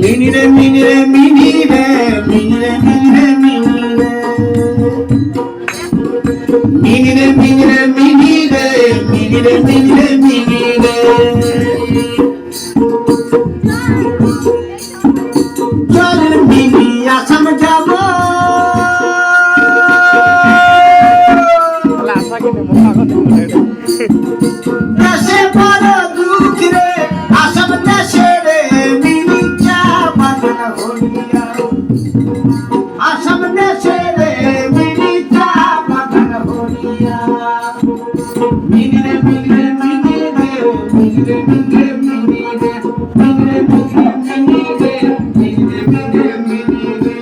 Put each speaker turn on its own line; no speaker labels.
mini রে mini রে mini রে মিনি রে মিনি রে মিনি রে মিনি রে মিনি রে মিনি রে মিনি রে মিনি রে চল মিনি আসাম যাব দেশে বড় দুঃখ রে আসাম দেশে রে মিনি চা বাগান হইয়া আসাম দেশে রে মিনি চা বাগান হইয়া মিনি রে মিনি রে মিনি রে মিনি রে মিনি রে মিনি রে মিনি রে মিনি রে মিনি রে মিনি রে মিনি রে